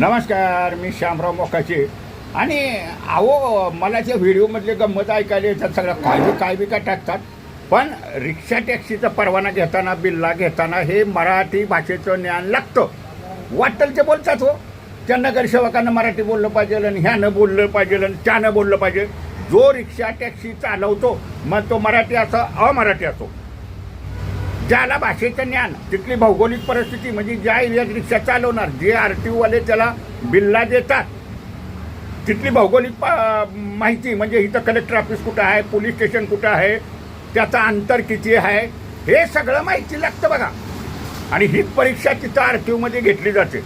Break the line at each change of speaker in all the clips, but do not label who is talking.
नमस्कार, मी श्यामराव मोकाचे. आणि अहो, मला त्या व्हिडिओमधले गंमत ऐकायला येतात. सगळं काय बी टाकतात. पण रिक्षा टॅक्सीचा परवाना घेताना, बिल्ला घेताना हे मराठी भाषेचं ज्ञान लागतं. वाटेल ते बोलतात हो. त्या नगरसेवकांना मराठी बोललं पाहिजे, आणि ह्यानं बोललं पाहिजे, आणि त्यानं बोललं पाहिजे. जो रिक्षा टॅक्सी चालवतो मग तो मराठी असो अमराठी असो, ज्याला भाषेचं ज्ञान, तिथली भौगोलिक परिस्थिती, म्हणजे ज्या एरियात रिक्षा चालवणार, जे RTOवाले त्याला बिल्ला देतात, तिथली भौगोलिक माहिती, म्हणजे इथं कलेक्टर ऑफिस कुठं आहे, पोलीस स्टेशन कुठं आहे, त्याचं अंतर किती आहे, हे सगळं माहिती लागतं बघा. आणि हीच परीक्षा तिथं RTOमध्ये घेतली जाते.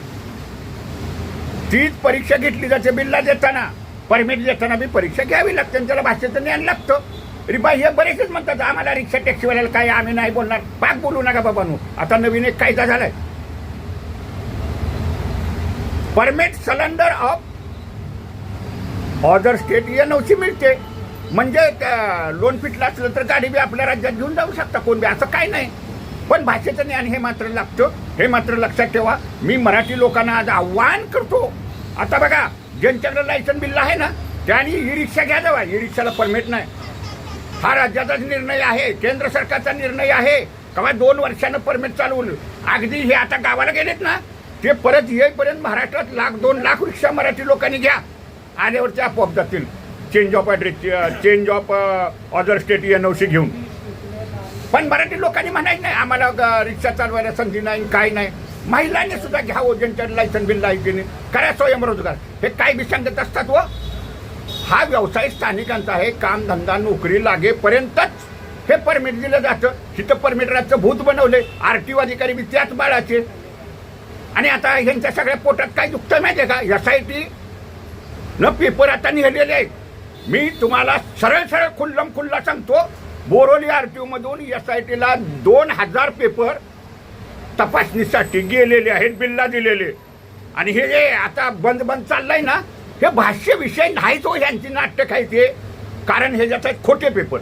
तीच परीक्षा घेतली जाते बिल्ला देताना, परमिट देताना बी परीक्षा घ्यावी लागते, आणि त्याला भाषेचं ज्ञान लागतं. अरे बाई, हे बरेचच म्हणतात आम्हाला रिक्षा टॅक्सीवाल्याला काय आम्ही नाही बोलणार. पाक बोलू नका बाबांनो. आता नवीन एक कायदा झालाय, permit cylinder of other state NOC मिळते. म्हणजे लोन फिटलं असलं तर गाडी बी आपल्या राज्यात घेऊन जाऊ शकता कोण बी, असं काय नाही. पण भाषेचं ज्ञान हे मात्र लागतं, हे मात्र लक्षात ठेवा. मी मराठी लोकांना आज आव्हान करतो. आता बघा, ज्यांच्याकडे लायसन बिल आहे ना, त्यांनी ई रिक्षा घ्या जावा. ई रिक्षाला परमिट नाही. हा राज्याचा निर्णय आहे, केंद्र सरकारचा निर्णय आहे. केव्हा 2 वर्षानं परमिट चालवलं. अगदी हे आता गावाला गेलेत ना, ते परत येईपर्यंत महाराष्ट्रात 1-2 लाख रिक्षा मराठी लोकांनी घ्या. आल्यावरती आपोआप जातील change of address, change of other state NOC घेऊन. पण मराठी लोकांनी म्हणायचं नाही आम्हाला रिक्षा चालवायला संधी नाही, काय नाही. महिलांनी सुद्धा घ्यावं, ज्यांच्या लायसन बिल आहे की नाही. करा स्वयंरोजगार. हे काय बी सांगत असतात व हा व्यवसाय स्थानिकांचा आहे. कामधंदा नोकरी लागेपर्यंतच हे परमिट दिलं जातं. तिथं परमिटराचं भूत बनवले. RTO अधिकारी बी त्याच बाळाचे. आणि आता ह्यांच्या सगळ्या पोटात काय दुखतं माहिती आहे का? SIT न पेपर आता निघालेले आहेत. मी तुम्हाला सरळ खुल्ला सांगतो, बोरोली RTO मधून SITला 2000 पेपर तपासणीसाठी गेलेले आहेत, बिल्ला दिलेले. आणि हे जे आता बंद चाललंय ना, हे भाष्य विषय नाहीच हो. ह्यांची नाटक आहे ते. कारण ह्याच्यात आहेत खोटे पेपर,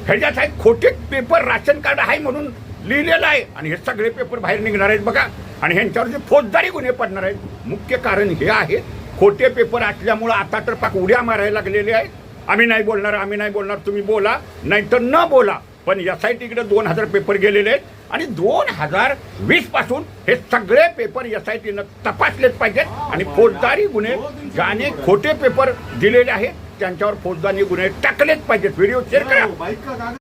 ह्याच्यात आहेत खोटे पेपर. राशन कार्ड आहे म्हणून लिहिलेलं आहे, आणि हे सगळे पेपर बाहेर निघणार आहेत बघा. आणि ह्यांच्यावर जे फौजदारी गुन्हे पडणार आहेत. मुख्य कारण हे आहे, खोटे पेपर असल्यामुळं आता तर पाक उड्या मारायला लागलेले आहेत. आम्ही नाही बोलणार, तुम्ही बोला नाहीतर न बोला. पण SITकडे 2000 पेपर गेलेले आहेत. आणि 2020 पासून हे सगळे पेपर SITनं तपासलेच पाहिजेत. आणि फौजदारी गुन्हे, ज्याने खोटे पेपर दिलेले आहेत त्यांच्यावर फौजदारी गुन्हे टाकलेच पाहिजेत. व्हिडिओ शेअर करा.